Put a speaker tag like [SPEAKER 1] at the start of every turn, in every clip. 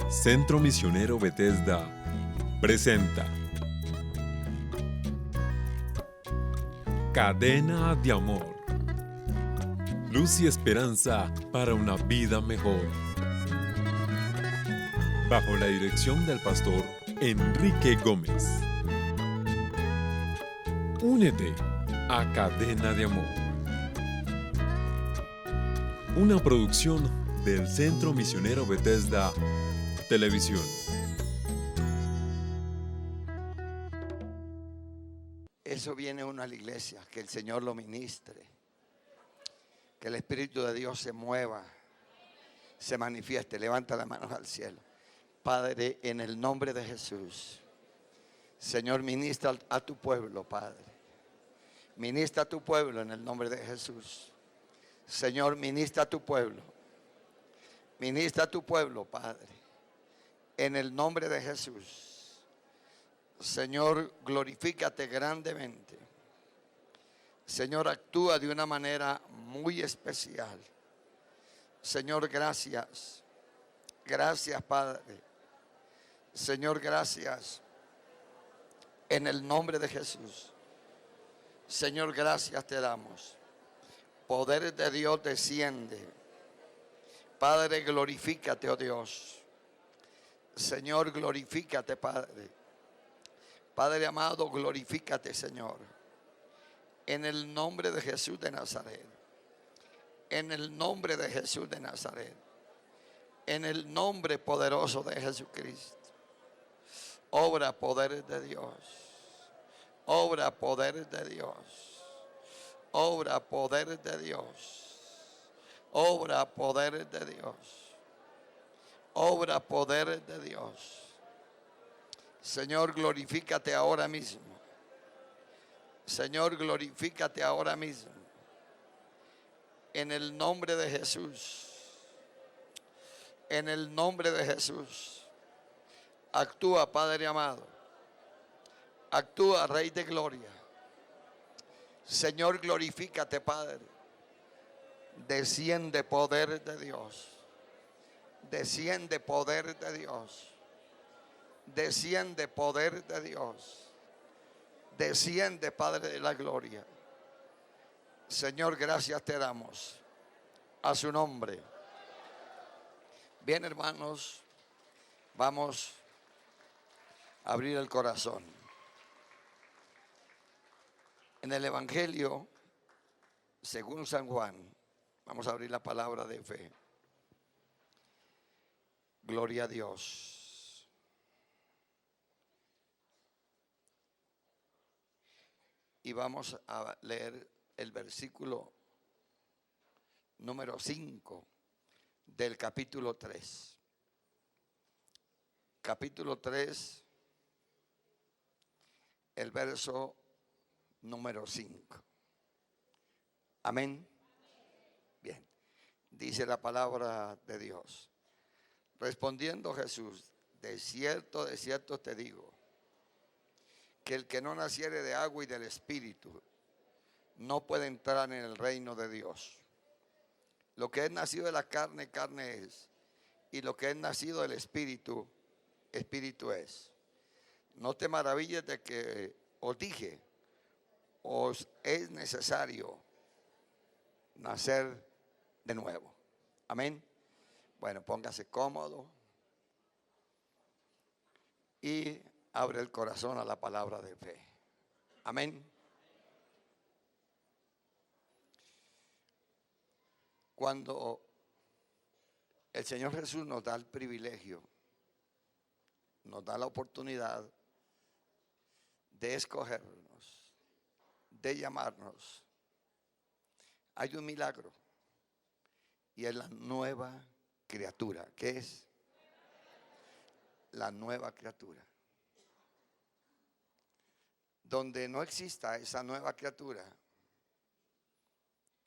[SPEAKER 1] Centro Misionero Bethesda presenta Cadena de Amor. Luz y esperanza para una vida mejor. Bajo la dirección del pastor Enrique Gómez. Únete a Cadena de Amor. Una producción del Centro Misionero Bethesda Televisión.
[SPEAKER 2] Eso viene uno a la iglesia, que el Señor lo ministre, que el Espíritu de Dios se mueva, se manifieste. Levanta las manos al cielo. Padre, en el nombre de Jesús, Señor, ministra a tu pueblo, Padre. Ministra a tu pueblo en el nombre de Jesús. Señor, ministra a tu pueblo. Ministra a tu pueblo, Padre, en el nombre de Jesús. Señor, glorifícate grandemente. Señor, actúa de una manera muy especial. Señor, gracias. Gracias, Padre. Señor, gracias. En el nombre de Jesús. Señor, gracias te damos. Poder de Dios desciende. Padre, glorifícate, oh Dios. Señor, glorifícate, Padre. Padre amado, glorifícate, Señor. En el nombre de Jesús de Nazaret. En el nombre de Jesús de Nazaret. En el nombre poderoso de Jesucristo. Obra poder de Dios. Obra poder de Dios. Obra poder de Dios. Obra poder de Dios. Obra poder de Dios. Señor, glorifícate ahora mismo. Señor, glorifícate ahora mismo. En el nombre de Jesús. En el nombre de Jesús. Actúa, Padre amado. Actúa, Rey de gloria. Señor, glorifícate, Padre. Desciende poder de Dios. Desciende poder de Dios. Desciende poder de Dios. Desciende, Padre de la gloria. Señor, gracias te damos. A su nombre. Bien, hermanos, vamos a abrir el corazón. En el Evangelio, según San Juan, vamos a abrir la palabra de fe. Gloria a Dios. Y vamos a leer el versículo número 5 del capítulo 3. Capítulo 3, el verso número 5. Amén. Bien, dice la palabra de Dios. Respondiendo Jesús, de cierto te digo, que el que no naciere de agua y del Espíritu no puede entrar en el reino de Dios. Lo que es nacido de la carne, carne es, y lo que es nacido del Espíritu, Espíritu es. No te maravilles de que os dije, os es necesario nacer de nuevo. Amén. Bueno, póngase cómodo y abre el corazón a la palabra de fe. Amén. Cuando el Señor Jesús nos da el privilegio, nos da la oportunidad de escogernos, de llamarnos, hay un milagro y es la nueva criatura. ¿Qué es? La nueva criatura. Donde no exista esa nueva criatura,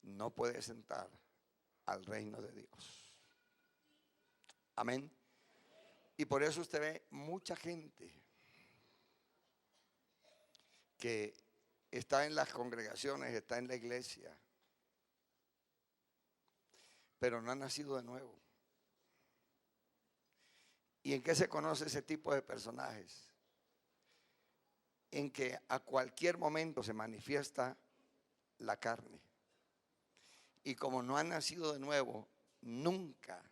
[SPEAKER 2] no puede sentar al reino de Dios. Amén. Y por eso usted ve mucha gente que está en las congregaciones, está en la iglesia, pero no ha nacido de nuevo. ¿Y en qué se conoce ese tipo de personajes? En que a cualquier momento se manifiesta la carne. Y como no han nacido de nuevo, nunca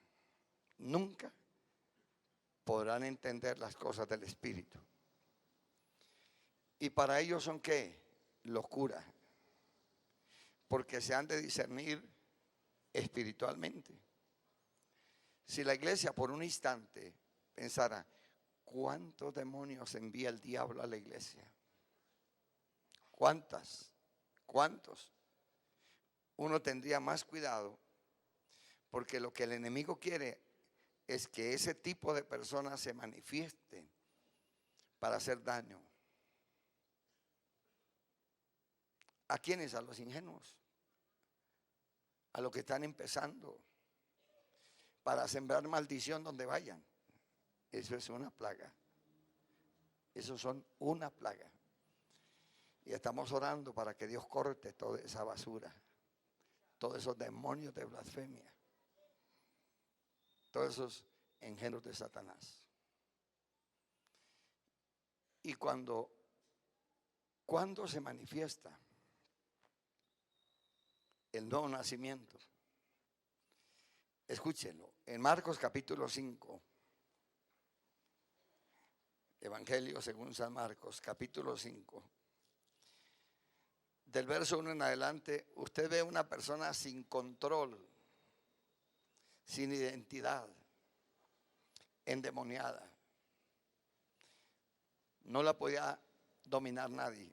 [SPEAKER 2] podrán entender las cosas del Espíritu. Y para ellos son ¿qué? Locura. Porque se han de discernir espiritualmente. Si la iglesia por un instante pensara, ¿cuántos demonios envía el diablo a la iglesia? ¿Cuántos? Uno tendría más cuidado, porque lo que el enemigo quiere es que ese tipo de personas se manifiesten para hacer daño. ¿A quiénes? A los ingenuos, a los que están empezando, para sembrar maldición donde vayan. Eso es una plaga. Esos son una plaga. Y estamos orando para que Dios corte toda esa basura, todos esos demonios de blasfemia, todos esos engendros de Satanás. Y cuando se manifiesta el nuevo nacimiento, escúchenlo, en Marcos capítulo 5, Evangelio según San Marcos, capítulo 5, del verso 1 en adelante, usted ve una persona sin control, sin identidad, endemoniada. No la podía dominar nadie.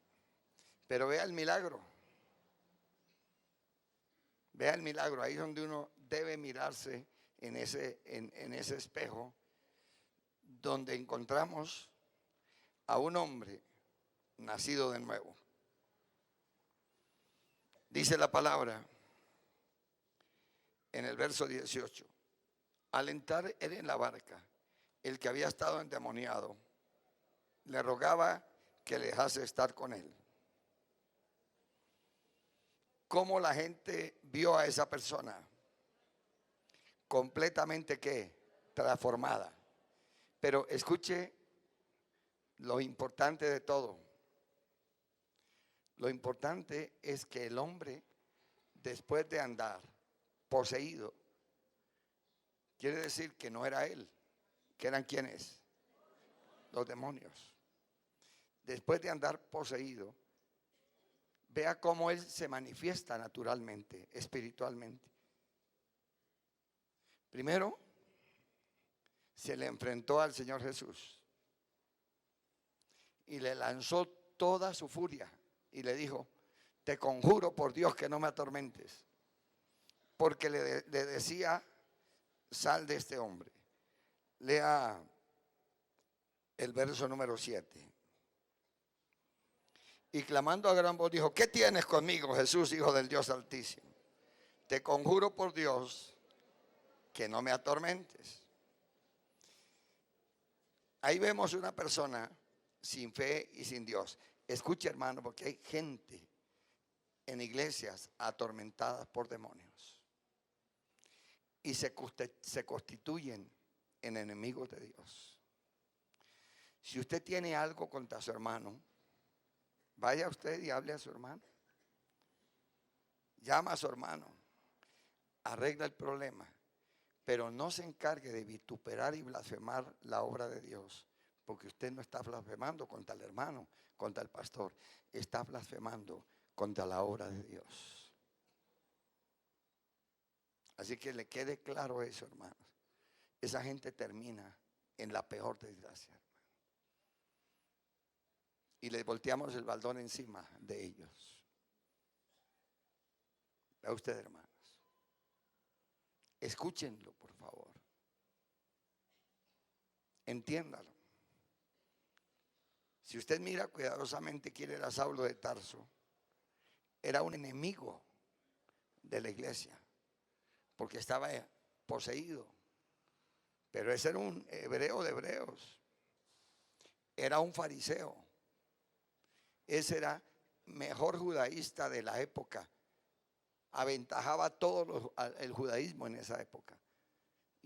[SPEAKER 2] Pero vea el milagro. Vea el milagro. Ahí es donde uno debe mirarse en ese espejo, donde encontramos a un hombre nacido de nuevo. Dice la palabra en el verso 18. Al entrar él en la barca, el que había estado endemoniado le rogaba que le dejase estar con él. ¿Cómo la gente vio a esa persona? Completamente ¿qué? Transformada. Pero escuche lo importante de todo. Lo importante es que el hombre, después de andar poseído, quiere decir que no era él, que eran ¿quiénes? Los demonios. Después de andar poseído, vea cómo él se manifiesta naturalmente, espiritualmente. Primero, se le enfrentó al Señor Jesús y le lanzó toda su furia y le dijo, te conjuro por Dios que no me atormentes, porque le decía, sal de este hombre. Lea el verso número 7. Y clamando a gran voz dijo, ¿qué tienes conmigo, Jesús, Hijo del Dios Altísimo? Te conjuro por Dios que no me atormentes. Ahí vemos una persona sin fe y sin Dios. Escuche, hermano, porque hay gente en iglesias atormentadas por demonios y se constituyen en enemigos de Dios. Si usted tiene algo contra su hermano, vaya usted y hable a su hermano. Llama a su hermano, arregla el problema, pero no se encargue de vituperar y blasfemar la obra de Dios, porque usted no está blasfemando contra el hermano, contra el pastor, está blasfemando contra la obra de Dios. Así que le quede claro eso, hermanos. Esa gente termina en la peor desgracia, hermano. Y les volteamos el baldón encima de ellos. Vea usted, hermanos. Escúchenlo, por favor. Entiéndalo. Si usted mira cuidadosamente quién era Saulo de Tarso, era un enemigo de la iglesia, porque estaba poseído. Pero ese era un hebreo de hebreos. Era un fariseo. Ese era mejor judaísta de la época. Aventajaba todo el judaísmo en esa época.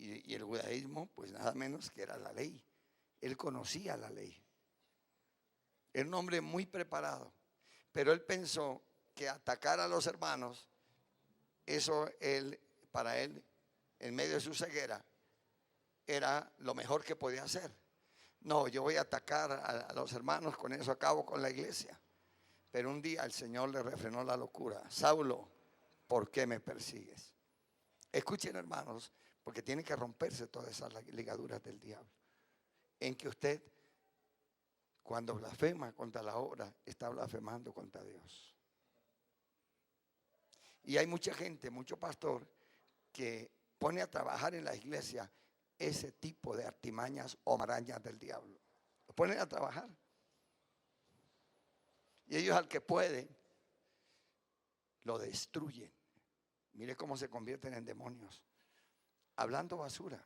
[SPEAKER 2] Y el judaísmo, pues nada menos que era la ley. Él conocía la ley. Era un hombre muy preparado. Pero él pensó que atacar a los hermanos, eso para él, en medio de su ceguera, era lo mejor que podía hacer. No, yo voy a atacar a los hermanos, con eso acabo con la iglesia. Pero un día el Señor le refrenó la locura. Saulo, ¿por qué me persigues? Escuchen, hermanos, porque tienen que romperse todas esas ligaduras del diablo. En que usted, cuando blasfema contra la obra, está blasfemando contra Dios. Y hay mucha gente, mucho pastor, que pone a trabajar en la iglesia ese tipo de artimañas o marañas del diablo. Lo ponen a trabajar. Y ellos, al que pueden, lo destruyen. Mire cómo se convierten en demonios. Hablando basura.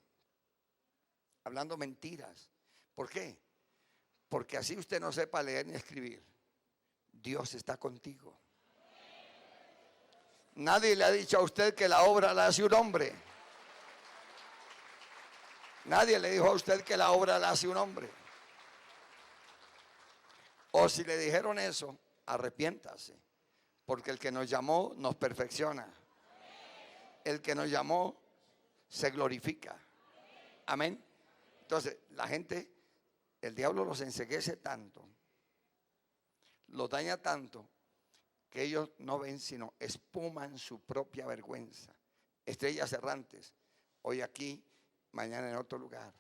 [SPEAKER 2] Hablando mentiras. ¿Por qué? Porque así usted no sepa leer ni escribir, Dios está contigo. Nadie le ha dicho a usted que la obra la hace un hombre. Nadie le dijo a usted que la obra la hace un hombre. O si le dijeron eso, arrepiéntase. Porque el que nos llamó nos perfecciona. El que nos llamó se glorifica. Amén. Entonces, la gente, el diablo los enceguece tanto, los daña tanto, que ellos no ven sino espuman su propia vergüenza. Estrellas errantes, hoy aquí, mañana en otro lugar.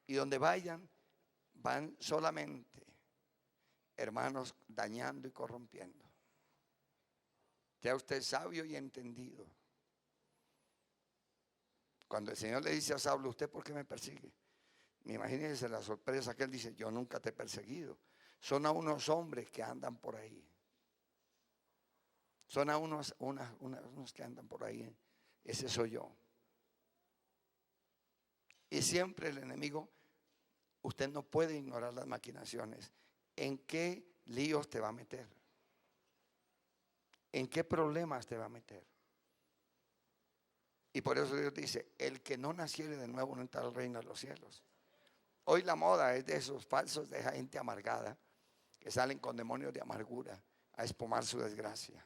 [SPEAKER 2] Y donde vayan, van solamente, hermanos, dañando y corrompiendo. Sea usted sabio y entendido. Cuando el Señor le dice a Saulo, ¿usted por qué me persigue? Imagínense la sorpresa que él dice, yo nunca te he perseguido. Son a unos hombres que andan por ahí. Son a unos que andan por ahí. Ese soy yo. Y siempre el enemigo, usted no puede ignorar las maquinaciones. ¿En qué líos te va a meter? ¿En qué problemas te va a meter? Y por eso Dios dice, el que no naciere de nuevo no entrará al reino de los cielos. Hoy la moda es de esos falsos, de gente amargada, que salen con demonios de amargura a espumar su desgracia.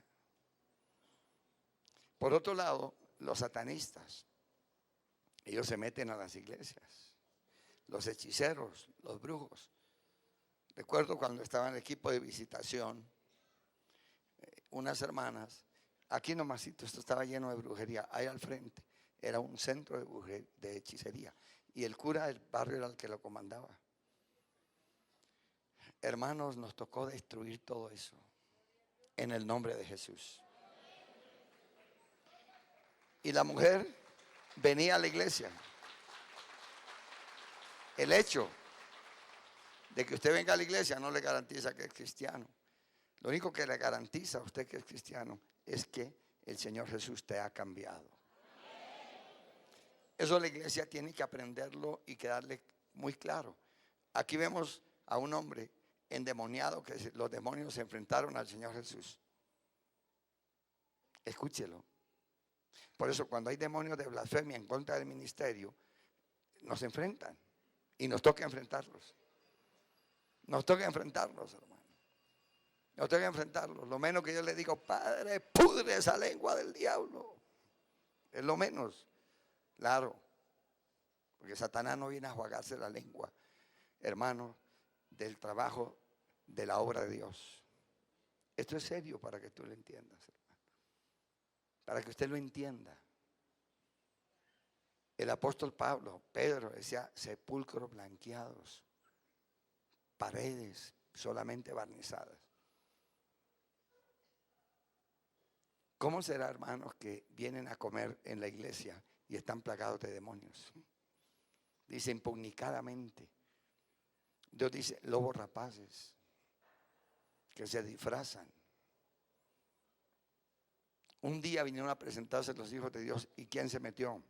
[SPEAKER 2] Por otro lado, los satanistas, ellos se meten a las iglesias. Los hechiceros, los brujos. Recuerdo cuando estaba en el equipo de visitación, unas hermanas, aquí nomasito, esto estaba lleno de brujería, ahí al frente era un centro de hechicería y el cura del barrio era el que lo comandaba. Hermanos, nos tocó destruir todo eso en el nombre de Jesús. Y la mujer venía a la iglesia. El hecho de que usted venga a la iglesia no le garantiza que es cristiano. Lo único que le garantiza a usted que es cristiano es que el Señor Jesús te ha cambiado. Eso la iglesia tiene que aprenderlo y quedarle muy claro. Aquí vemos a un hombre endemoniado que los demonios se enfrentaron al Señor Jesús. Escúchelo. Por eso cuando hay demonios de blasfemia en contra del ministerio, nos enfrentan y nos toca enfrentarlos. Nos toca enfrentarlos, hermano. Nos toca enfrentarlos. Lo menos que yo le digo, Padre, pudre esa lengua del diablo. Es lo menos. Claro. Porque Satanás no viene a jugarse la lengua, hermano, del trabajo de la obra de Dios. Esto es serio para que tú lo entiendas, hermano. Para que usted lo entienda. El apóstol Pedro decía sepulcros blanqueados, paredes solamente barnizadas. ¿Cómo será, hermanos, que vienen a comer en la iglesia y están plagados de demonios? Dice impugnicadamente. Dios dice lobos rapaces que se disfrazan. Un día vinieron a presentarse los hijos de Dios y ¿quién se metió?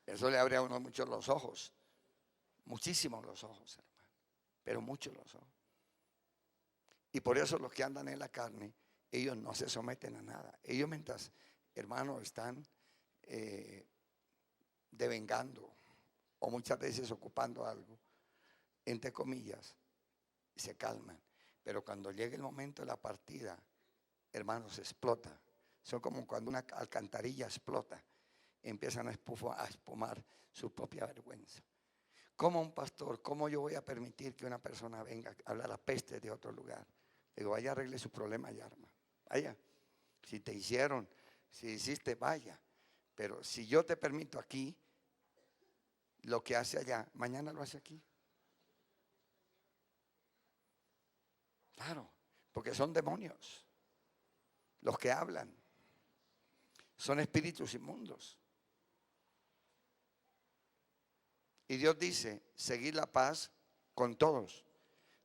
[SPEAKER 2] Eso le abre a uno mucho los ojos. Muchísimos los ojos, hermano. Pero muchos los ojos. Y por eso los que andan en la carne, ellos no se someten a nada. Ellos mientras, hermanos, están devengando o muchas veces ocupando algo, entre comillas, se calman. Pero cuando llega el momento de la partida, hermanos, explota. Son como cuando una alcantarilla explota, empiezan a espumar su propia vergüenza. ¿Cómo un pastor, cómo yo voy a permitir que una persona venga a hablar la peste de otro lugar? Digo, vaya, arregle su problema allá, hermano. Vaya, si te hicieron, si hiciste, vaya. Pero si yo te permito aquí, lo que hace allá, mañana lo hace aquí. Claro, porque son demonios los que hablan. Son espíritus inmundos. Y Dios dice, seguir la paz con todos.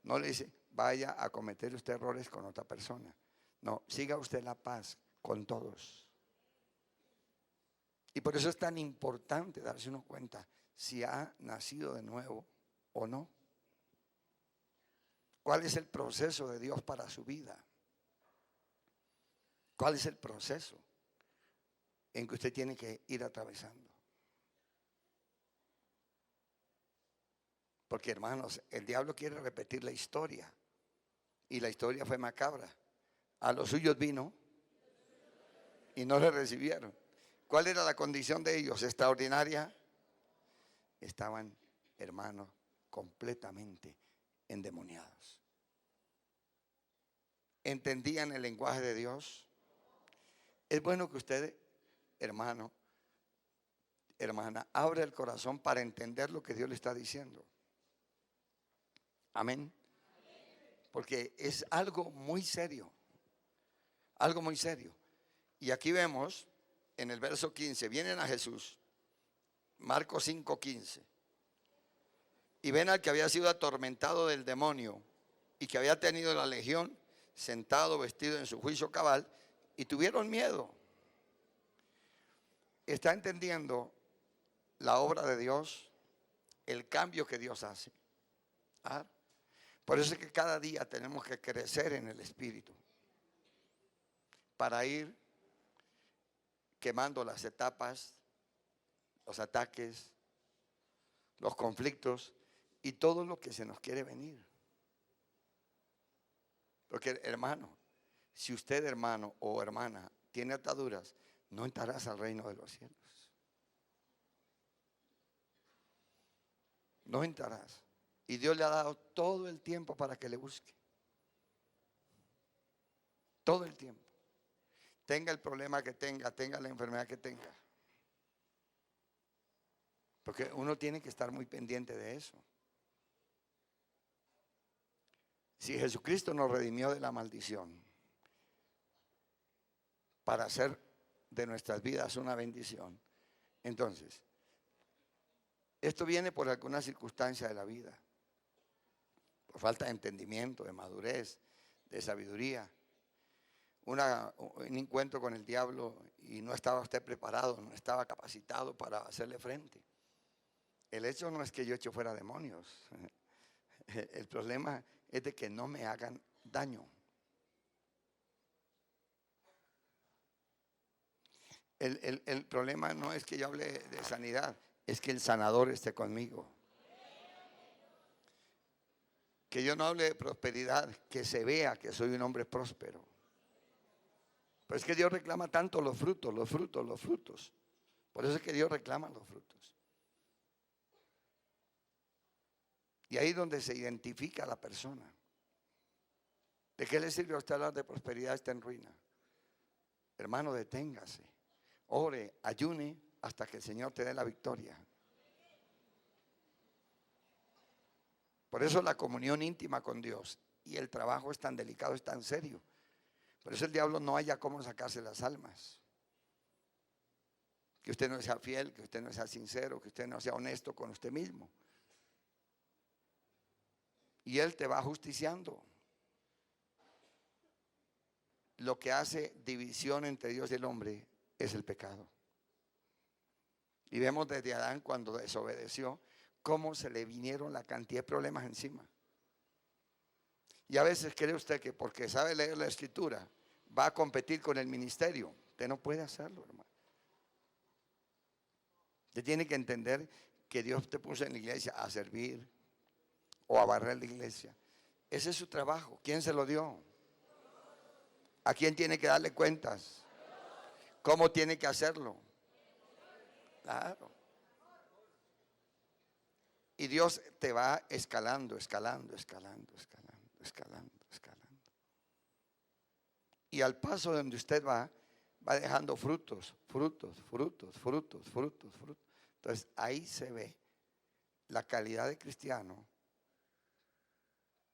[SPEAKER 2] No le dice, vaya a cometer usted errores con otra persona. No, siga usted la paz con todos. Y por eso es tan importante darse uno cuenta si ha nacido de nuevo o no. ¿Cuál es el proceso de Dios para su vida? ¿Cuál es el proceso en que usted tiene que ir atravesando? Porque, hermanos, el diablo quiere repetir la historia. Y la historia fue macabra. A los suyos vino y no le recibieron. ¿Cuál era la condición de ellos? Extraordinaria. Estaban, hermanos, completamente endemoniados. ¿Entendían el lenguaje de Dios? Es bueno que usted, hermano, hermana, abra el corazón para entender lo que Dios le está diciendo. Amén. Porque es algo muy serio. Algo muy serio. Y aquí vemos en el verso 15, vienen a Jesús, Marcos 5:15, y ven al que había sido atormentado del demonio y que había tenido la legión, sentado, vestido en su juicio cabal, y tuvieron miedo. ¿Está entendiendo la obra de Dios? El cambio que Dios hace. ¿Ah? Por eso es que cada día tenemos que crecer en el Espíritu para ir quemando las etapas, los ataques, los conflictos y todo lo que se nos quiere venir. Porque, hermano, si usted, hermano o hermana, tiene ataduras, no entrarás al reino de los cielos. No entrarás. Y Dios le ha dado todo el tiempo para que le busque. Todo el tiempo. Tenga el problema que tenga la enfermedad que tenga. Porque uno tiene que estar muy pendiente de eso. Si Jesucristo nos redimió de la maldición para hacer de nuestras vidas una bendición, entonces, esto viene por alguna circunstancia de la vida. Por falta de entendimiento, de madurez, de sabiduría. Un encuentro con el diablo y no estaba usted preparado, no estaba capacitado para hacerle frente. El hecho no es que yo eche fuera demonios. El problema es de que no me hagan daño. El problema no es que yo hable de sanidad, es que el sanador esté conmigo. Que yo no hable de prosperidad, que se vea que soy un hombre próspero. Pero es que Dios reclama tanto los frutos, los frutos, los frutos. Por eso es que Dios reclama los frutos. Y ahí es donde se identifica a la persona. ¿De qué le sirve a usted hablar de prosperidad? Está en ruina. Hermano, deténgase. Ore, ayune hasta que el Señor te dé la victoria. Por eso la comunión íntima con Dios y el trabajo es tan delicado, es tan serio. Por eso el diablo no haya cómo sacarse las almas. Que usted no sea fiel, que usted no sea sincero, que usted no sea honesto con usted mismo. Y él te va justiciando. Lo que hace división entre Dios y el hombre es el pecado. Y vemos desde Adán cuando desobedeció, cómo se le vinieron la cantidad de problemas encima. Y a veces cree usted que porque sabe leer la escritura va a competir con el ministerio. Usted no puede hacerlo, hermano. Usted tiene que entender que Dios te puso en la iglesia a servir o a barrer la iglesia. Ese es su trabajo. ¿Quién se lo dio? ¿A quién tiene que darle cuentas? ¿Cómo tiene que hacerlo? Claro. Y Dios te va escalando, escalando, escalando, escalando, escalando, escalando. Y al paso donde usted va dejando frutos, frutos, frutos, frutos, frutos, frutos. Entonces ahí se ve la calidad de cristiano.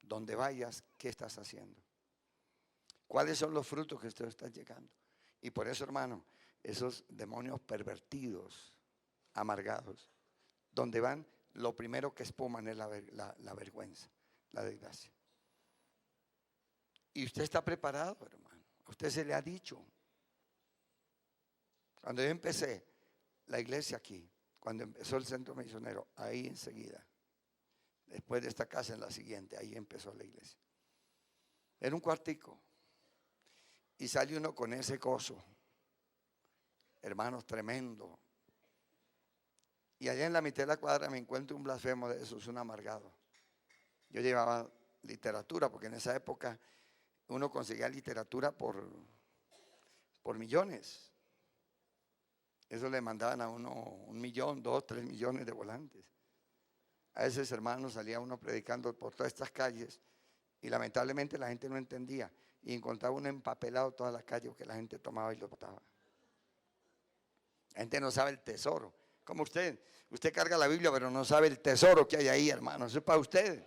[SPEAKER 2] Donde vayas, ¿qué estás haciendo? ¿Cuáles son los frutos que usted está llegando? Y por eso, hermano, esos demonios pervertidos, amargados, donde van, lo primero que espuman es la vergüenza, la desgracia. Y usted está preparado, hermano. A usted se le ha dicho. Cuando yo empecé la iglesia aquí, cuando empezó el centro misionero, ahí enseguida, después de esta casa en la siguiente, ahí empezó la iglesia. Era un cuartico. Y sale uno con ese coso, hermanos, tremendo. Y allá en la mitad de la cuadra me encuentro un blasfemo de esos, un amargado. Yo llevaba literatura, porque en esa época uno conseguía literatura por millones. Eso le mandaban a uno 1 millón, 2, 3 millones de volantes. A esos hermanos salía uno predicando por todas estas calles y lamentablemente la gente no entendía y encontraba uno empapelado toda la calle que la gente tomaba y lo botaba. La gente no sabe el tesoro. Como usted carga la Biblia pero no sabe el tesoro que hay ahí, hermano. Eso es para usted.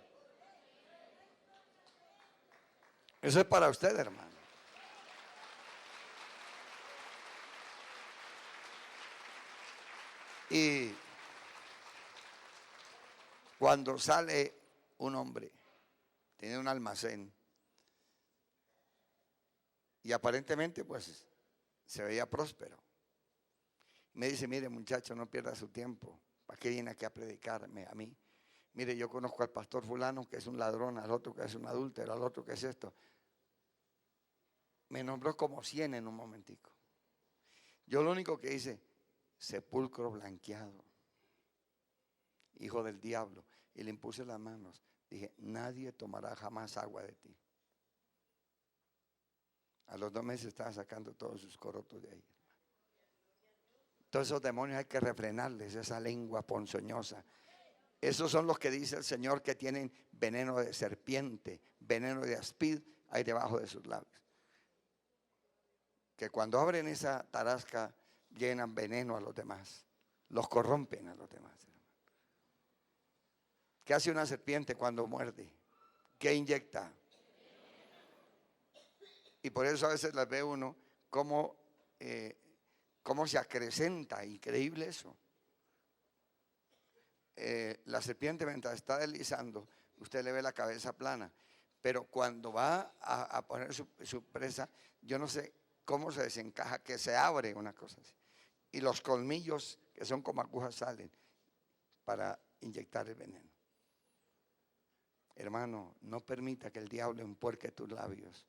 [SPEAKER 2] Eso es para usted, hermano. Y cuando sale un hombre, tiene un almacén y aparentemente pues se veía próspero. Me dice, mire muchacho, no pierda su tiempo. ¿Para qué viene aquí a predicarme a mí? Mire, yo conozco al pastor fulano que es un ladrón, al otro que es un adúltero, al otro que es esto. Me nombró como 100 en un momentico. Yo lo único que hice, sepulcro blanqueado, hijo del diablo, y le impuse las manos. Dije, nadie tomará jamás agua de ti. A los 2 meses estaba sacando todos sus corotos de ahí. Todos esos demonios hay que refrenarles, esa lengua ponzoñosa. Esos son los que dice el Señor que tienen veneno de serpiente, veneno de aspid, hay debajo de sus labios. Que cuando abren esa tarasca llenan veneno a los demás, los corrompen a los demás. ¿Qué hace una serpiente cuando muerde? ¿Qué inyecta? Y por eso a veces las ve uno cómo se acrecenta, increíble eso. La serpiente mientras está deslizando, usted le ve la cabeza plana, pero cuando va a poner su presa, yo no sé cómo se desencaja, que se abre una cosa así. Y los colmillos, que son como agujas, salen para inyectar el veneno. Hermano, no permita que el diablo empuerque tus labios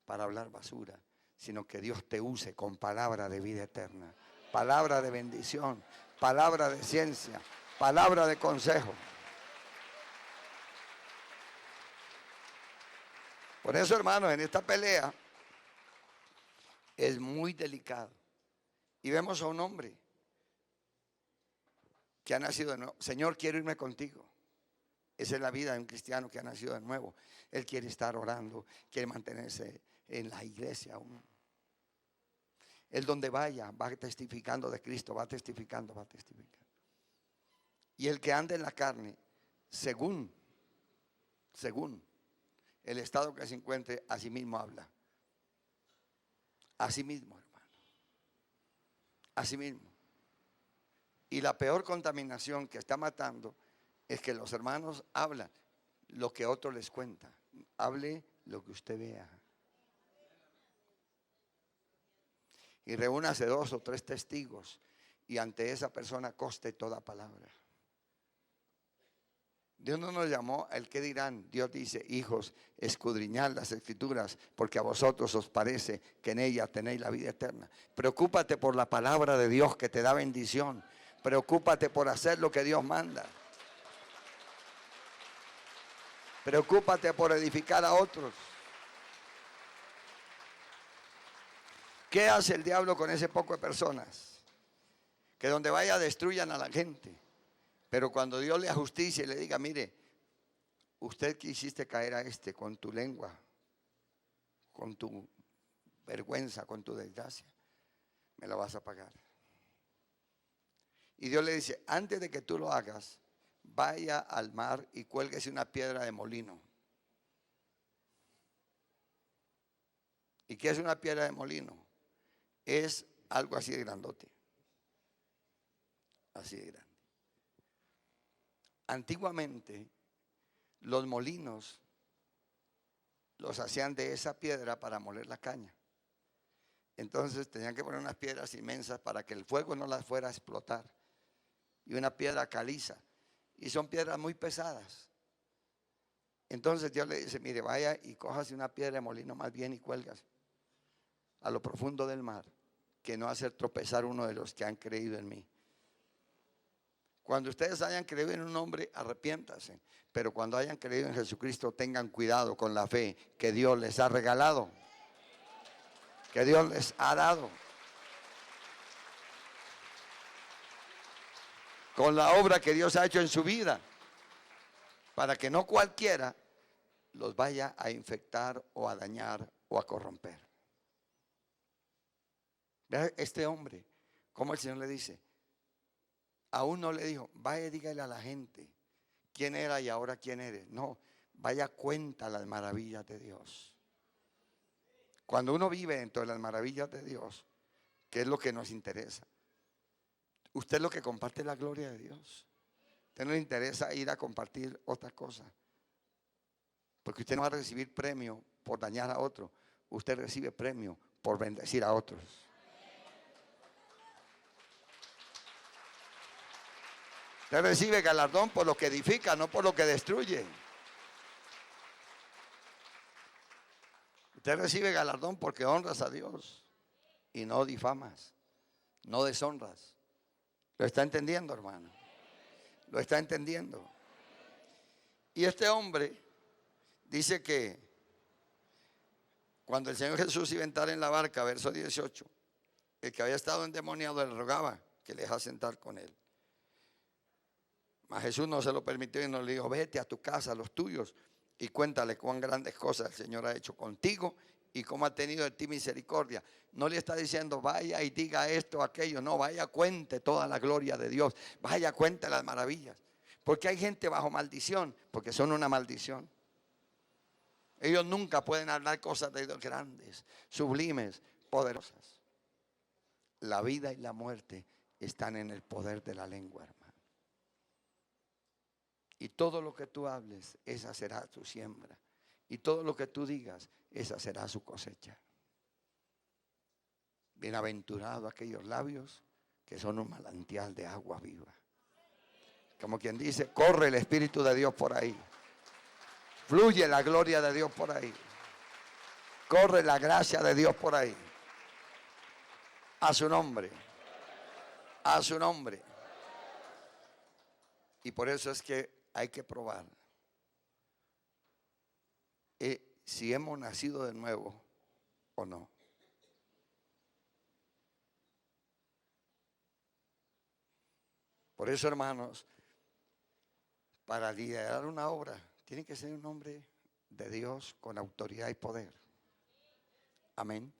[SPEAKER 2] para hablar basura, sino que Dios te use con palabra de vida eterna, palabra de bendición, palabra de ciencia, palabra de consejo. Por eso, hermanos, en esta pelea es muy delicado. Y vemos a un hombre que ha nacido de nuevo. Señor, quiero irme contigo. Esa es la vida de un cristiano que ha nacido de nuevo. Él quiere estar orando, quiere mantenerse en la iglesia aún. Él donde vaya va testificando de Cristo, va testificando, va testificando. Y el que anda en la carne, según el estado que se encuentre, a sí mismo habla. A sí mismo, hermano. A sí mismo. Y la peor contaminación que está matando es que los hermanos hablan lo que otro les cuenta. Hable lo que usted vea. Y reúnase 2 o 3 testigos y ante esa persona conste toda palabra. Dios no nos llamó al que dirán. Dios dice, hijos, escudriñad las escrituras, porque a vosotros os parece que en ellas tenéis la vida eterna. Preocúpate por la palabra de Dios que te da bendición. Preocúpate por hacer lo que Dios manda. Preocúpate por edificar a otros. ¿Qué hace el diablo con ese poco de personas? Que donde vaya destruyan a la gente. Pero cuando Dios le ajusticie y le diga, mire, usted que hiciste caer a este con tu lengua, con tu vergüenza, con tu desgracia, me lo vas a pagar. Y Dios le dice, antes de que tú lo hagas, vaya al mar y cuélguese una piedra de molino. ¿Y qué es una piedra de molino? Es algo así de grandote. Así de grande. Antiguamente, los molinos los hacían de esa piedra para moler la caña. Entonces tenían que poner unas piedras inmensas para que el fuego no las fuera a explotar. Y una piedra caliza. Y son piedras muy pesadas. Entonces Dios le dice, mire, vaya y cójase una piedra de molino más bien y cuélgase a lo profundo del mar, que no hacer tropezar uno de los que han creído en mí. Cuando ustedes hayan creído en un hombre, arrepiéntase. Pero cuando hayan creído en Jesucristo, tengan cuidado con la fe que Dios les ha regalado, que Dios les ha dado. Con la obra que Dios ha hecho en su vida, para que no cualquiera los vaya a infectar o a dañar o a corromper. Vea este hombre, como el Señor le dice, aún no le dijo, vaya y dígale a la gente quién era y ahora quién eres. No, vaya cuenta las maravillas de Dios. Cuando uno vive dentro de las maravillas de Dios, ¿qué es lo que nos interesa? Usted es lo que comparte la gloria de Dios. Usted no le interesa ir a compartir otras cosas, porque usted no va a recibir premio por dañar a otro. Usted recibe premio por bendecir a otros. Usted recibe galardón por lo que edifica, no por lo que destruye. Usted recibe galardón porque honras a Dios y no difamas, no deshonras. ¿Lo está entendiendo, hermano? ¿Lo está entendiendo? Y este hombre dice que cuando el Señor Jesús iba a entrar en la barca, verso 18, el que había estado endemoniado le rogaba que le dejara sentar con él. Mas Jesús no se lo permitió y no le dijo, vete a tu casa, a los tuyos, y cuéntale cuán grandes cosas el Señor ha hecho contigo y cómo ha tenido de ti misericordia. No le está diciendo, vaya y diga esto, aquello. No, vaya, cuente toda la gloria de Dios. Vaya, cuente las maravillas. Porque hay gente bajo maldición, porque son una maldición. Ellos nunca pueden hablar cosas de Dios grandes, sublimes, poderosas. La vida y la muerte están en el poder de la lengua, hermano. Y todo lo que tú hables, esa será tu siembra. Y todo lo que tú digas, esa será su cosecha. Bienaventurados aquellos labios que son un manantial de agua viva. Como quien dice, corre el Espíritu de Dios por ahí. Fluye la gloria de Dios por ahí. Corre la gracia de Dios por ahí. A su nombre. A su nombre. Y por eso es que hay que probar si hemos nacido de nuevo o no. Por eso, hermanos, para liderar una obra, tiene que ser un hombre de Dios con autoridad y poder. Amén.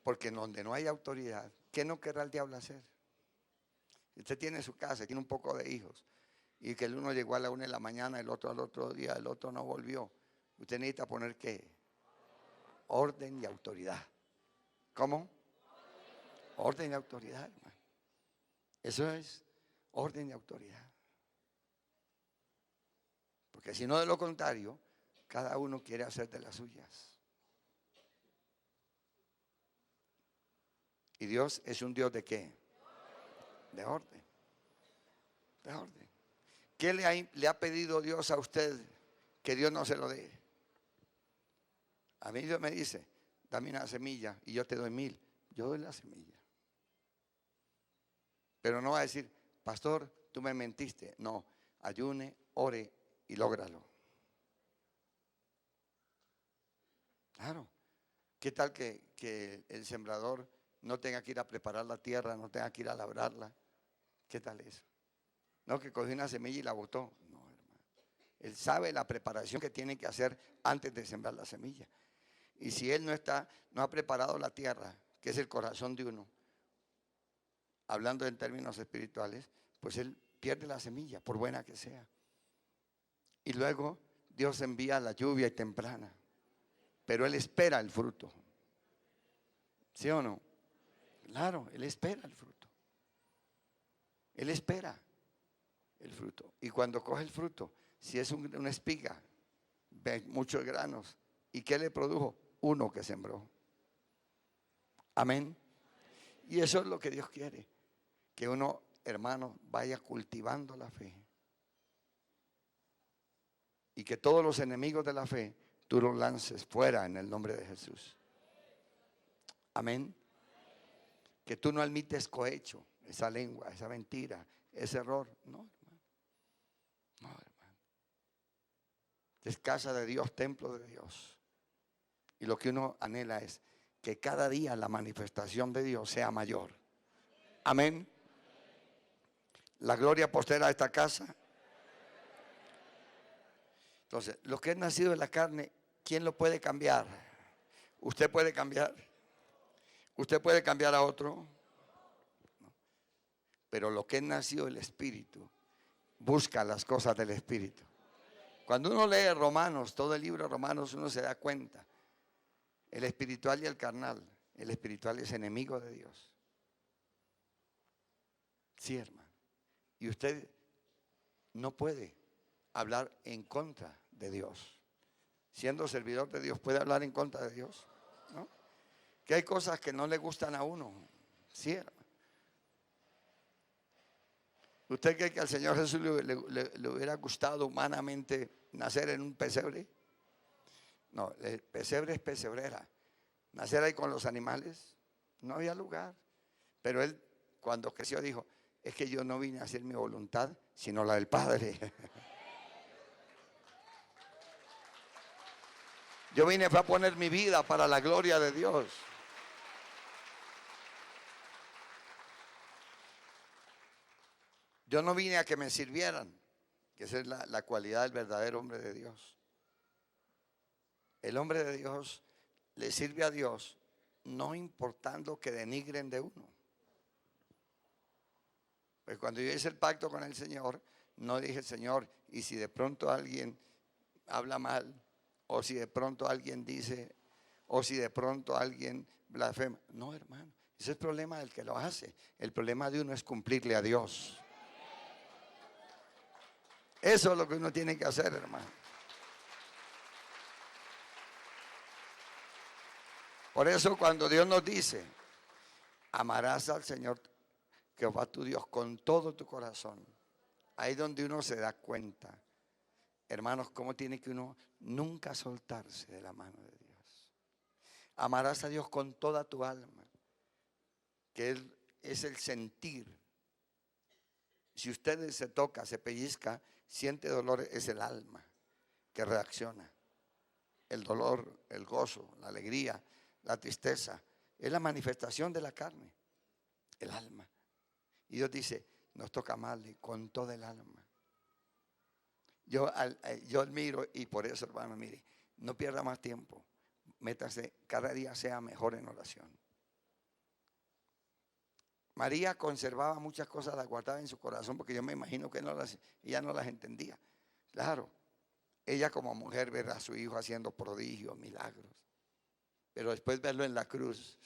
[SPEAKER 2] Porque en donde no hay autoridad, ¿qué no querrá el diablo hacer? Usted tiene su casa, tiene un poco de hijos, y que el uno llegó a la 1 de la mañana, el otro al otro día, el otro no volvió. Usted necesita poner ¿qué? Orden y autoridad. ¿Cómo? Orden y autoridad, hermano. Eso es orden y autoridad. Porque si no, de lo contrario, cada uno quiere hacer de las suyas. Y Dios es un Dios de ¿qué? De orden. De orden. ¿Qué le ha pedido Dios a usted que Dios no se lo dé? A mí Dios me dice, dame una semilla y yo te doy 1000. Yo doy la semilla. Pero no va a decir, pastor, tú me mentiste. No, ayune, ore y lógralo. Claro. ¿Qué tal que el sembrador no tenga que ir a preparar la tierra, no tenga que ir a labrarla? ¿Qué tal eso? No, que cogió una semilla y la botó. No, hermano. Él sabe la preparación que tiene que hacer antes de sembrar la semilla. Y si él no ha preparado la tierra, que es el corazón de uno, hablando en términos espirituales, pues él pierde la semilla, por buena que sea. Y luego Dios envía la lluvia y temprana, pero él espera el fruto. ¿Sí o no? Claro, él espera el fruto. Él espera el fruto. Y cuando coge el fruto, si es una espiga, ve muchos granos. ¿Y qué le produjo? Uno que sembró. Amén. Y eso es lo que Dios quiere. Que uno, hermano, vaya cultivando la fe. Y que todos los enemigos de la fe, tú los lances fuera en el nombre de Jesús. Amén. Que tú no admites cohecho, esa lengua, esa mentira, ese error. No, hermano. No, hermano. Es casa de Dios, templo de Dios. Y lo que uno anhela es que cada día la manifestación de Dios sea mayor. Amén. La gloria postera a esta casa. Entonces, lo que es nacido de la carne, ¿quién lo puede cambiar? ¿Usted puede cambiar? ¿Usted puede cambiar a otro? No. Pero lo que es nacido del Espíritu, busca las cosas del Espíritu. Cuando uno lee Romanos, todo el libro de Romanos, uno se da cuenta. El espiritual y el carnal. El espiritual es enemigo de Dios. Sí, hermano. Y usted no puede hablar en contra de Dios. Siendo servidor de Dios, ¿puede hablar en contra de Dios? ¿No? Que hay cosas que no le gustan a uno. Sí, hermano. ¿Usted cree que al Señor Jesús le hubiera gustado humanamente nacer en un pesebre? No, el pesebre es pesebrera. Nacer ahí con los animales, no había lugar. Pero él, cuando creció, dijo, es que yo no vine a hacer mi voluntad, sino la del Padre. Yo vine a poner mi vida para la gloria de Dios. Yo no vine a que me sirvieran, que esa es la cualidad del verdadero hombre de Dios. El hombre de Dios le sirve a Dios, no importando que denigren de uno. Pues cuando yo hice el pacto con el Señor, no dije, Señor, y si de pronto alguien habla mal, o si de pronto alguien dice, o si de pronto alguien blasfema. No, hermano, ese es el problema del que lo hace. El problema de uno es cumplirle a Dios. Eso es lo que uno tiene que hacer, hermano. Por eso cuando Dios nos dice, amarás al Señor Jehová tu Dios con todo tu corazón, ahí es donde uno se da cuenta, hermanos, cómo tiene que uno nunca soltarse de la mano de Dios. Amarás a Dios con toda tu alma, que Él es el sentir. Si usted se toca, se pellizca, siente dolor, es el alma que reacciona. El dolor, el gozo, la alegría, la tristeza, es la manifestación de la carne, el alma. Y Dios dice, nos toca amarle con toda el alma. Yo admiro, y por eso, hermano, mire, no pierda más tiempo. Métase, cada día sea mejor en oración. María conservaba muchas cosas, las guardaba en su corazón, porque yo me imagino que ella no las entendía. Claro, ella como mujer ver a su hijo haciendo prodigios, milagros, pero después verlo en la cruz,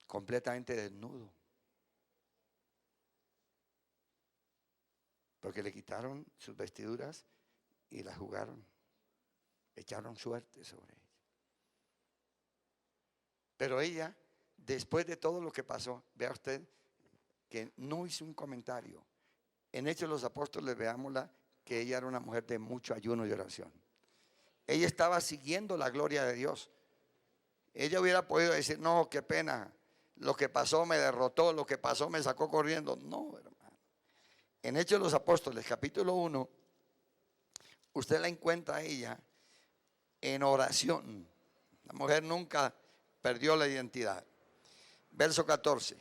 [SPEAKER 2] completamente desnudo. Porque le quitaron sus vestiduras y las jugaron, echaron suerte sobre ella. Pero ella, después de todo lo que pasó, vea usted que no hizo un comentario. En Hechos de los Apóstoles veámosla que ella era una mujer de mucho ayuno y oración. Ella estaba siguiendo la gloria de Dios. Ella hubiera podido decir, no, qué pena, lo que pasó me derrotó, lo que pasó me sacó corriendo. No, hermano. En Hechos de los Apóstoles, capítulo 1, usted la encuentra a ella en oración. La mujer nunca perdió la identidad. Verso 14,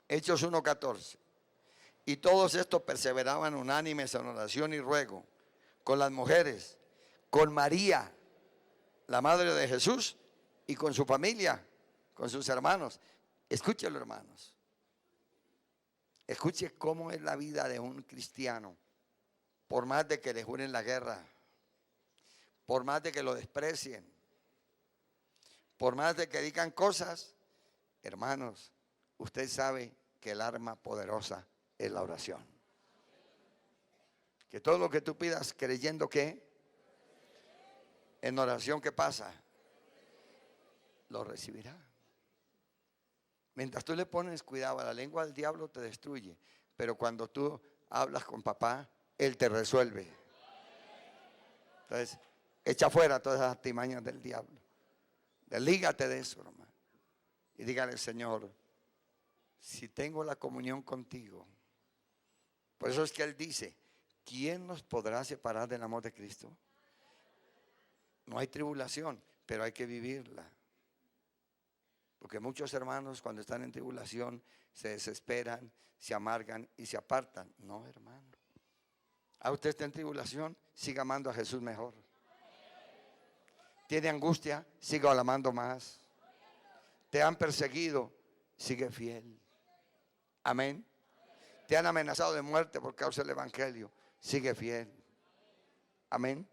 [SPEAKER 2] Hechos 1:14. Y todos estos perseveraban unánimes en oración y ruego con las mujeres, con María, la madre de Jesús, y con su familia, con sus hermanos. Escúchelo, hermanos. Escuche cómo es la vida de un cristiano. Por más de que le juren la guerra, por más de que lo desprecien, por más de que digan cosas, hermanos, usted sabe que el arma poderosa es la oración. Que todo lo que tú pidas creyendo que en oración, ¿qué pasa? Lo recibirá. Mientras tú le pones cuidado a la lengua del diablo, te destruye. Pero cuando tú hablas con papá, él te resuelve. Entonces, echa fuera todas las artimañas del diablo. Deslígate de eso, hermano. Y dígale, Señor, si tengo la comunión contigo. Por eso es que Él dice, ¿quién nos podrá separar del amor de Cristo? No hay tribulación, pero hay que vivirla. Porque muchos hermanos cuando están en tribulación se desesperan, se amargan y se apartan. No, hermano. A usted está en tribulación, siga amando a Jesús mejor. Tiene angustia, siga amando más. Te han perseguido, sigue fiel. Amén. Te han amenazado de muerte por causa del evangelio, sigue fiel. Amén.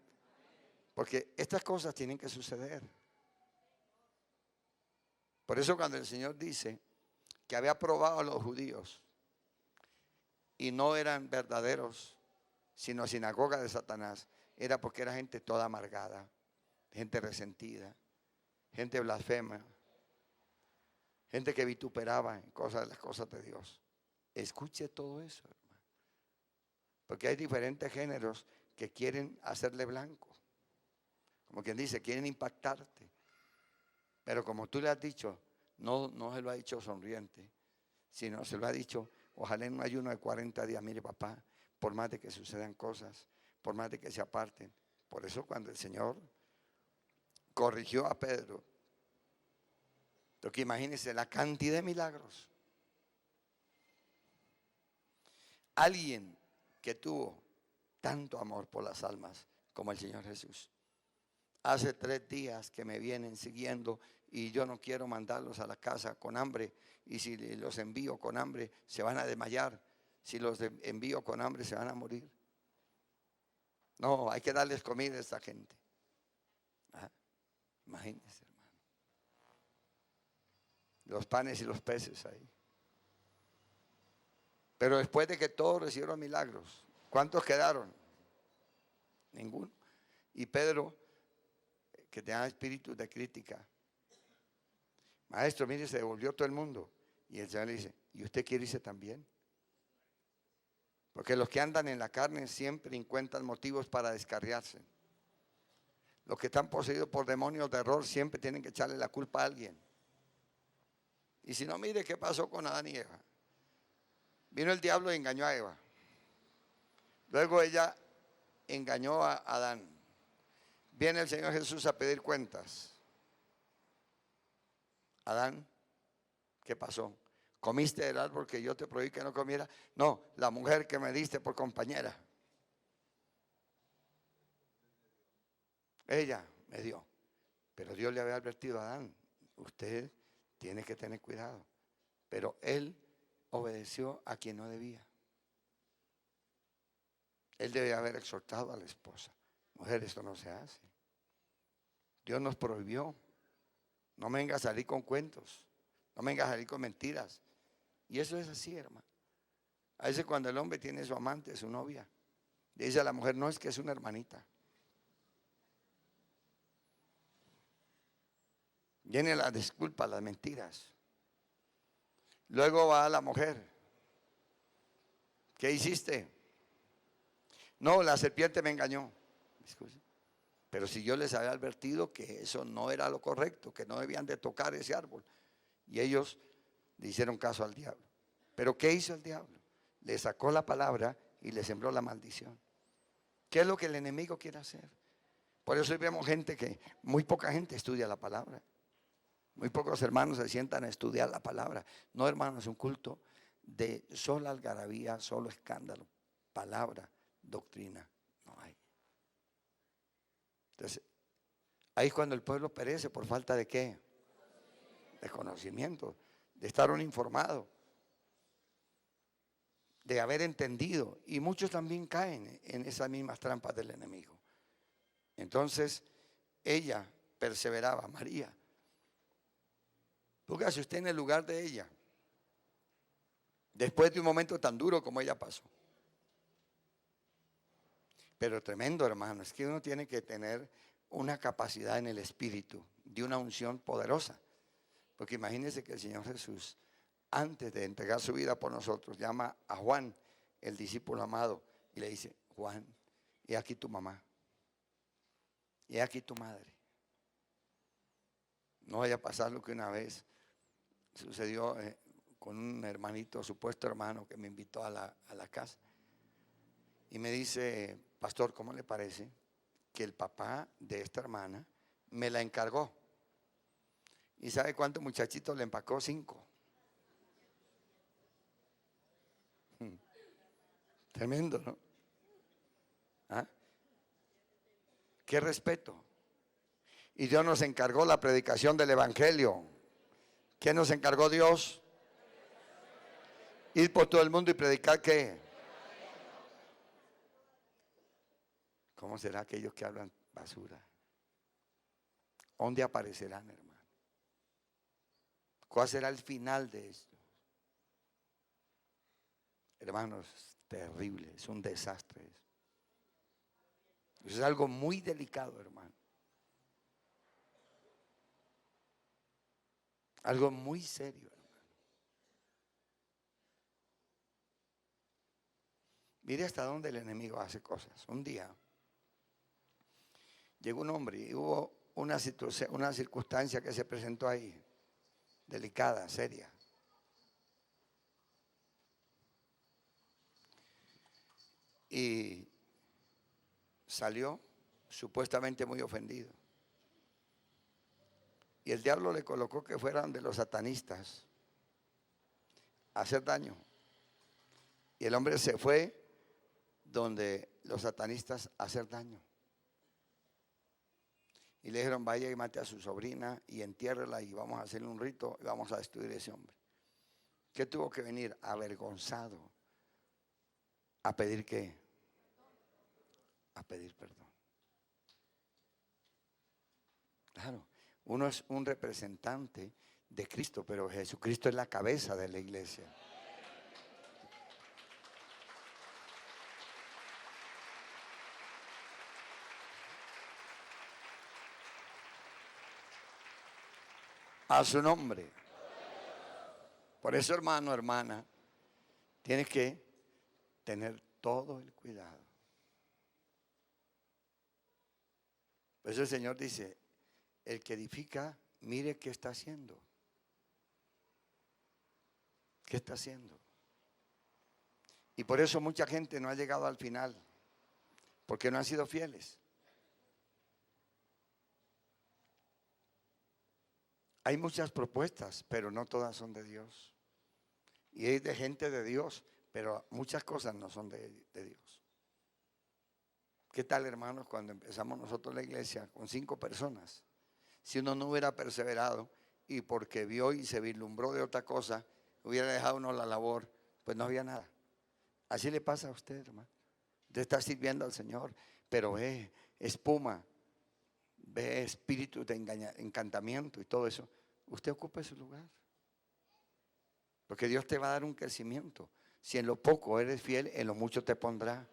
[SPEAKER 2] Porque estas cosas tienen que suceder. Por eso cuando el Señor dice que había probado a los judíos y no eran verdaderos, sino sinagoga de Satanás, era porque era gente toda amargada, gente resentida, gente blasfema, gente que vituperaba en las cosas de Dios. Escuche todo eso, hermano. Porque hay diferentes géneros que quieren hacerle blanco. Como quien dice, quieren impactarte. Pero como tú le has dicho, no se lo ha dicho sonriente, sino se lo ha dicho, ojalá en un ayuno de 40 días, mire papá, por más de que sucedan cosas, por más de que se aparten. Por eso cuando el Señor corrigió a Pedro, porque imagínense la cantidad de milagros. Alguien que tuvo tanto amor por las almas como el Señor Jesús. Hace 3 días que me vienen siguiendo y yo no quiero mandarlos a la casa con hambre. Y si los envío con hambre, se van a desmayar. Si los envío con hambre, se van a morir. No, hay que darles comida a esta gente. Imagínense, hermano. Los panes y los peces ahí. Pero después de que todos recibieron milagros, ¿cuántos quedaron? Ninguno. Y Pedro, que tenía espíritu de crítica, maestro, mire, se devolvió todo el mundo. Y el Señor le dice, ¿y usted quiere irse también? Porque los que andan en la carne siempre encuentran motivos para descarriarse. Los que están poseídos por demonios de error siempre tienen que echarle la culpa a alguien. Y si no, mire qué pasó con Adán y Eva. Vino el diablo y engañó a Eva. Luego ella engañó a Adán. Viene el Señor Jesús a pedir cuentas. Adán, ¿qué pasó? ¿Comiste del árbol que yo te prohibí que no comiera? No, la mujer que me diste por compañera. Ella me dio. Pero Dios le había advertido a Adán, usted tiene que tener cuidado. Pero él obedeció a quien no debía. Él debe haber exhortado a la esposa. Mujer, esto no se hace. Dios nos prohibió. No me venga a salir con cuentos. No me venga a salir con mentiras. Y eso es así, hermano. A veces cuando el hombre tiene su amante, su novia, le dice a la mujer, no, es que es una hermanita. Viene la disculpa, las mentiras. Luego va a la mujer. ¿Qué hiciste? No, la serpiente me engañó. Pero si yo les había advertido que eso no era lo correcto, que no debían de tocar ese árbol. Y ellos le hicieron caso al diablo. ¿Pero qué hizo el diablo? le sacó la palabra y le sembró la maldición. ¿Qué es lo que el enemigo quiere hacer? Por eso hoy vemos gente que, muy poca gente estudia la palabra. Muy pocos hermanos se sientan a estudiar la palabra. No, hermanos, es un culto de sola algarabía, solo escándalo, palabra, doctrina. No hay. Entonces, ahí es cuando el pueblo perece por falta de ¿qué? De conocimiento, de estar uninformado, de haber entendido. Y muchos también caen en esas mismas trampas del enemigo. Entonces, ella perseveraba, María. Póngase usted en el lugar de ella. Después de un momento tan duro como ella pasó. Pero tremendo, hermano, es que uno tiene que tener una capacidad en el espíritu, de una unción poderosa. Porque imagínense que el Señor Jesús, antes de entregar su vida por nosotros, llama a Juan, el discípulo amado, y le dice: Juan, he aquí tu mamá, he aquí tu madre. No vaya a pasar lo que una vez sucedió con un hermanito, supuesto hermano, que me invitó a la casa. Y me dice: pastor, ¿cómo le parece que el papá de esta hermana me la encargó? ¿Y sabe cuántos muchachitos le empacó? 5. Tremendo, ¿no? ¿Ah? Qué respeto. Y Dios nos encargó la predicación del evangelio. ¿Qué nos encargó Dios? Ir por todo el mundo y predicar ¿qué? ¿Cómo será aquellos que hablan basura? ¿Dónde aparecerán, hermano? ¿Cuál será el final de esto? Hermanos, terrible, es un desastre eso. Eso es algo muy delicado, hermano. Algo muy serio, hermano. Mire hasta dónde el enemigo hace cosas. Un día llegó un hombre y hubo una circunstancia que se presentó ahí, delicada, seria. Y salió supuestamente muy ofendido. Y el diablo le colocó que fueran de los satanistas a hacer daño. Y el hombre se fue donde los satanistas a hacer daño. Y le dijeron: vaya y mate a su sobrina y entiérrela y vamos a hacerle un rito y vamos a destruir a ese hombre. ¿Qué tuvo que venir? Avergonzado. ¿A pedir qué? A pedir perdón. Claro, uno es un representante de Cristo, pero Jesucristo es la cabeza de la iglesia. A su nombre. Por eso, hermano, hermana, tienes que tener todo el cuidado. Por eso el Señor dice: el que edifica, mire qué está haciendo. ¿Qué está haciendo? Y por eso mucha gente no ha llegado al final, porque no han sido fieles. Hay muchas propuestas, pero no todas son de Dios. Y hay de gente de Dios, pero muchas cosas no son de Dios. ¿Qué tal, hermanos, cuando empezamos nosotros la iglesia con 5 personas? Si uno no hubiera perseverado y porque vio y se vislumbró de otra cosa, hubiera dejado uno la labor, pues no había nada. Así le pasa a usted, hermano. Usted está sirviendo al Señor, pero ve espuma, ve espíritu de encantamiento y todo eso. Usted ocupe su lugar. Porque Dios te va a dar un crecimiento. Si en lo poco eres fiel, en lo mucho te pondrá.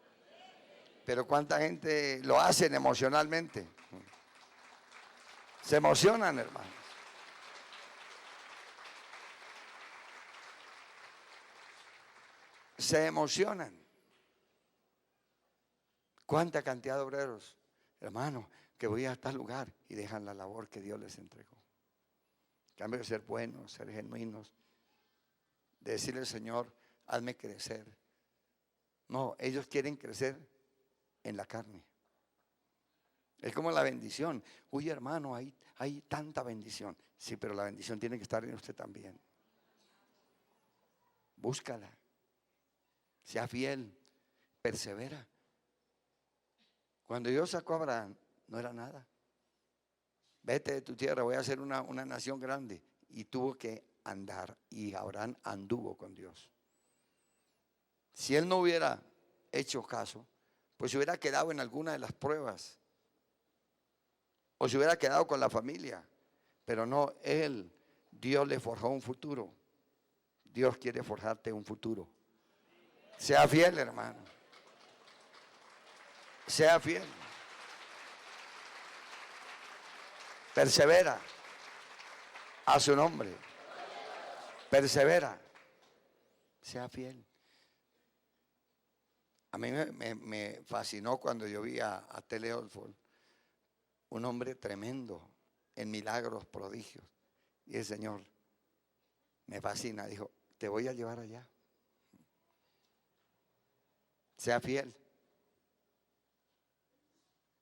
[SPEAKER 2] Pero cuánta gente lo hacen emocionalmente. Se emocionan, hermanos. Se emocionan. ¿Cuánta cantidad de obreros, hermano, que voy a tal lugar y dejan la labor que Dios les entregó? En cambio de ser buenos, ser genuinos, de decirle al Señor: hazme crecer, No, ellos quieren crecer en la carne. Es como la bendición. Uy, hermano, hay tanta bendición. Sí, pero la bendición tiene que estar en usted también. Búscala. Sea fiel. Persevera. Cuando Dios sacó a Abraham, no era nada. Vete de tu tierra, voy a hacer una nación grande. Y tuvo que andar. Y Abraham anduvo con Dios. Si él no hubiera hecho caso, pues se hubiera quedado en alguna de las pruebas. O se hubiera quedado con la familia. Pero no, Dios le forjó un futuro. Dios quiere forjarte un futuro. Sea fiel, hermano. Sea fiel. Persevera. A su nombre. Persevera. Sea fiel. A mí me fascinó cuando yo vi a Tele Olford, un hombre tremendo en milagros, prodigios. Y el Señor me fascina. Dijo, te voy a llevar allá. Sea fiel.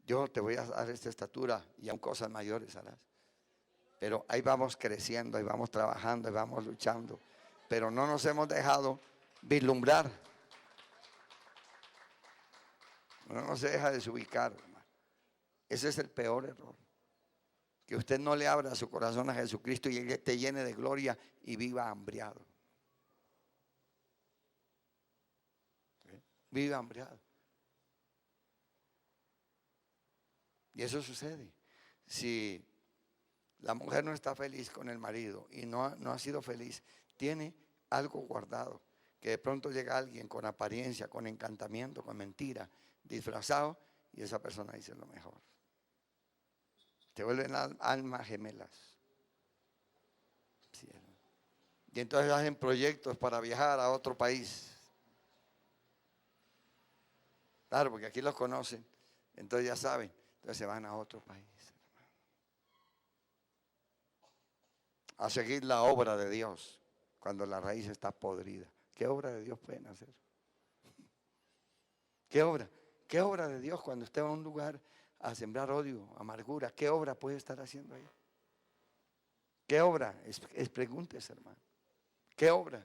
[SPEAKER 2] Yo te voy a dar esta estatura y aún cosas mayores harás. Pero ahí vamos creciendo, ahí vamos trabajando, ahí vamos luchando. Pero no nos hemos dejado vislumbrar. No se deja desubicar, hermano. Ese es el peor error. Que usted no le abra su corazón a Jesucristo y Él te llene de gloria y viva hambriado. Viva hambriado. Y eso sucede. Si la mujer no está feliz con el marido y no ha sido feliz, tiene algo guardado. Que de pronto llega alguien con apariencia, con encantamiento, con mentira, disfrazado, y esa persona dice lo mejor. Te vuelven almas gemelas. Sí. Y entonces hacen proyectos para viajar a otro país. Claro, porque aquí los conocen, entonces ya saben, entonces se van a otro país. A seguir la obra de Dios cuando la raíz está podrida. ¿Qué obra de Dios pueden hacer? ¿Qué obra? ¿Qué obra de Dios cuando usted va a un lugar a sembrar odio, amargura? ¿Qué obra puede estar haciendo ahí? ¿Qué obra? Pregúntese, hermano. ¿Qué obra?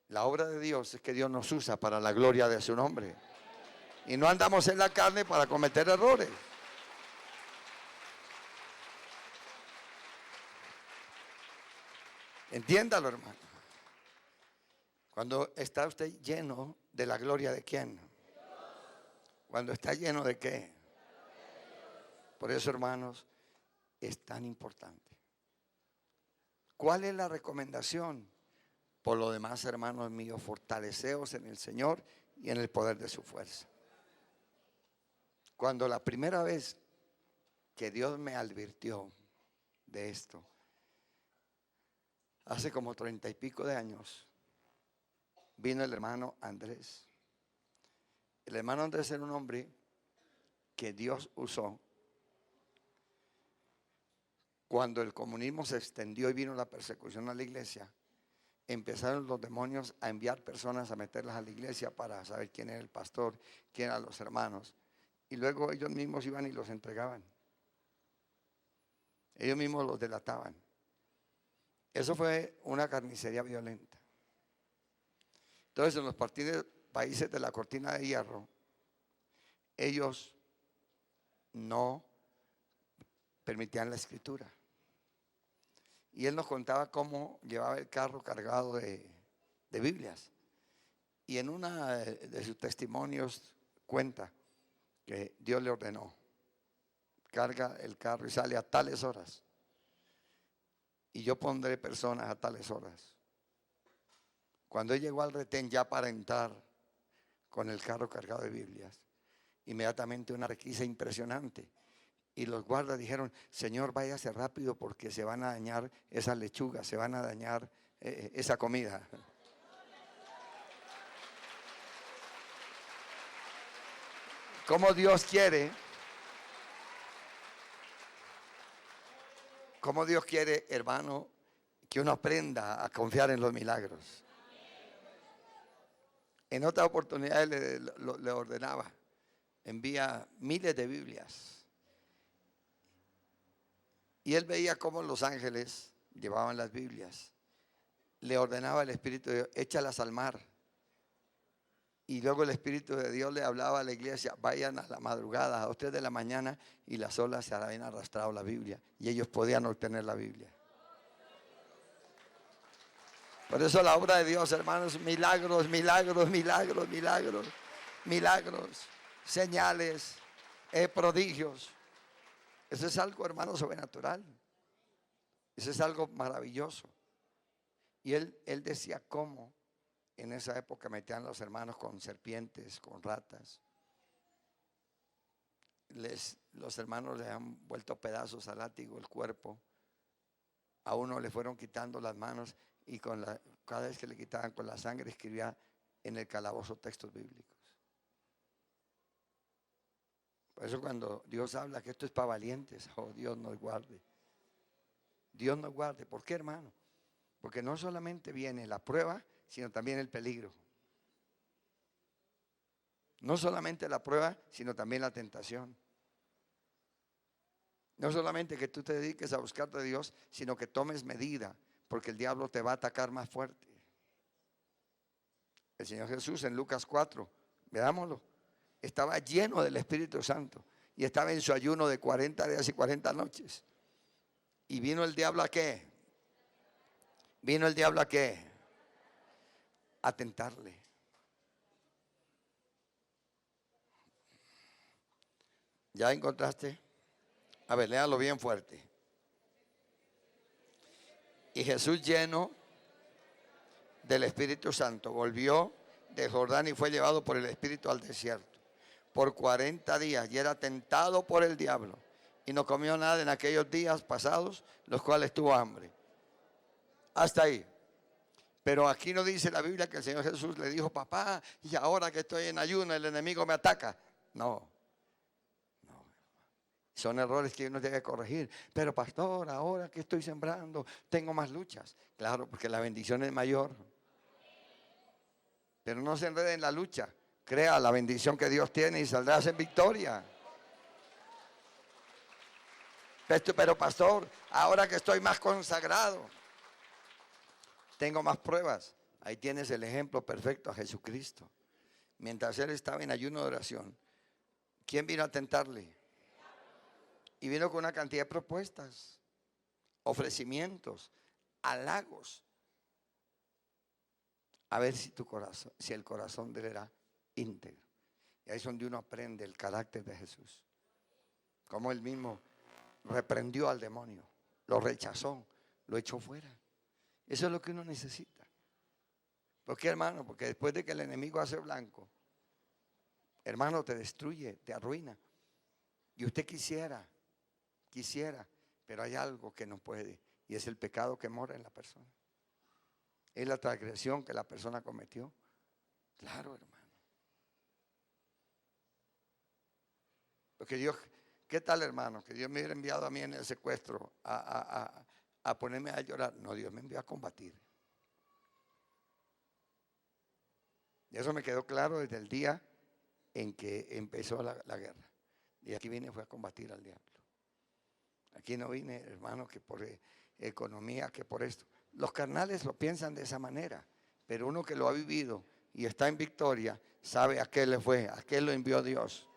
[SPEAKER 2] La obra de Dios es que Dios nos usa para la gloria de su nombre. Y no andamos en la carne para cometer errores. Entiéndalo, hermano. Cuando está usted lleno de la gloria de quién. Cuando está lleno de qué. Por eso, hermanos, es tan importante. ¿Cuál es la recomendación? Por lo demás, hermanos míos, fortaleceos en el Señor y en el poder de su fuerza. Cuando la primera vez que Dios me advirtió de esto, hace como 30 y pico de años, vino el hermano Andrés. El hermano Andrés era un hombre que Dios usó cuando el comunismo se extendió y vino la persecución a la iglesia. Empezaron los demonios a enviar personas a meterlas a la iglesia para saber quién era el pastor, quién eran los hermanos. Y luego ellos mismos iban y los entregaban. Ellos mismos los delataban. Eso fue una carnicería violenta. Entonces, en los países de la cortina de hierro, ellos no permitían la escritura. Y él nos contaba cómo llevaba el carro cargado de Biblias. Y en uno de sus testimonios cuenta que Dios le ordenó: carga el carro y sale a tales horas. Y yo pondré personas a tales horas. Cuando él llegó al retén ya para entrar con el carro cargado de Biblias, inmediatamente una requisa impresionante. Y los guardas dijeron: Señor, váyase rápido porque se van a dañar esas lechugas, se van a dañar esa comida. Como Dios quiere, hermano, que uno aprenda a confiar en los milagros. En otras oportunidades le ordenaba, envía miles de Biblias. Y él veía cómo los ángeles llevaban las Biblias. Le ordenaba el Espíritu de Dios, échalas al mar. Y luego el Espíritu de Dios le hablaba a la iglesia, vayan a la madrugada, a las 3 de la mañana, y las olas se habían arrastrado la Biblia. Y ellos podían obtener la Biblia. Por eso la obra de Dios, hermanos, milagros, milagros, milagros, milagros, milagros, señales, prodigios. Eso es algo, hermano, sobrenatural. Eso es algo maravilloso. Y él decía cómo en esa época metían a los hermanos con serpientes, con ratas. Los hermanos les han vuelto pedazos al látigo el cuerpo. A uno le fueron quitando las manos y cada vez que le quitaban con la sangre escribía en el calabozo textos bíblicos. Por eso cuando Dios habla que esto es para valientes, oh, Dios nos guarde. Dios nos guarde. ¿Por qué, hermano? Porque no solamente viene la prueba, sino también el peligro. No solamente la prueba, sino también la tentación. No solamente que tú te dediques a buscar de Dios, sino que tomes medida, porque el diablo te va a atacar más fuerte. El Señor Jesús en Lucas 4, veámoslo, estaba lleno del Espíritu Santo y estaba en su ayuno de 40 días y 40 noches. ¿Y vino el diablo a qué? ¿Vino el diablo a qué? A tentarle. ¿Ya encontraste? A ver, léalo bien fuerte. Y Jesús, lleno del Espíritu Santo, volvió de Jordán y fue llevado por el Espíritu al desierto por 40 días y era tentado por el diablo y no comió nada en aquellos días pasados, los cuales tuvo hambre. Hasta ahí. Pero aquí no dice la Biblia que el Señor Jesús le dijo, papá, y ahora que estoy en ayuno el enemigo me ataca. No. Son errores que uno debe corregir. Pero pastor, ahora que estoy sembrando, tengo más luchas. Claro, porque la bendición es mayor. Pero no se enrede en la lucha. Crea la bendición que Dios tiene y saldrás en victoria. Pero pastor, ahora que estoy más consagrado, tengo más pruebas. Ahí tienes el ejemplo perfecto a Jesucristo. Mientras él estaba en ayuno de oración, ¿quién vino a tentarle? Y vino con una cantidad de propuestas, ofrecimientos, halagos. A ver si el corazón de él era íntegro. Y ahí es donde uno aprende el carácter de Jesús. Como él mismo reprendió al demonio, lo rechazó, lo echó fuera. Eso es lo que uno necesita. ¿Por qué, hermano? Porque después de que el enemigo hace blanco, hermano, te destruye, te arruina. Y usted quisiera, pero hay algo que no puede, y es el pecado que mora en la persona. Es la transgresión que la persona cometió. Claro, hermano. Porque Dios, ¿qué tal, hermano? Que Dios me hubiera enviado a mí en el secuestro a ponerme a llorar. No, Dios me envió a combatir. Y eso me quedó claro desde el día en que empezó la guerra. Y aquí vine fue a combatir al diablo. Aquí no vine, hermano, que por economía, que por esto. Los carnales lo piensan de esa manera, pero uno que lo ha vivido y está en victoria, sabe a qué le fue, a qué lo envió Dios.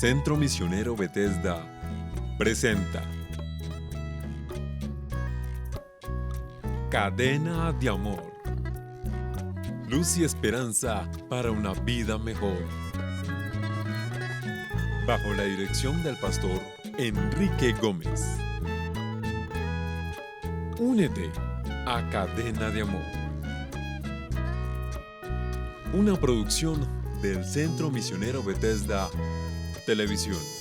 [SPEAKER 1] Centro Misionero Bethesda presenta Cadena de Amor. Luz y esperanza para una vida mejor. Bajo la dirección del pastor Enrique Gómez. Únete a Cadena de Amor. Una producción del Centro Misionero Bethesda Televisión.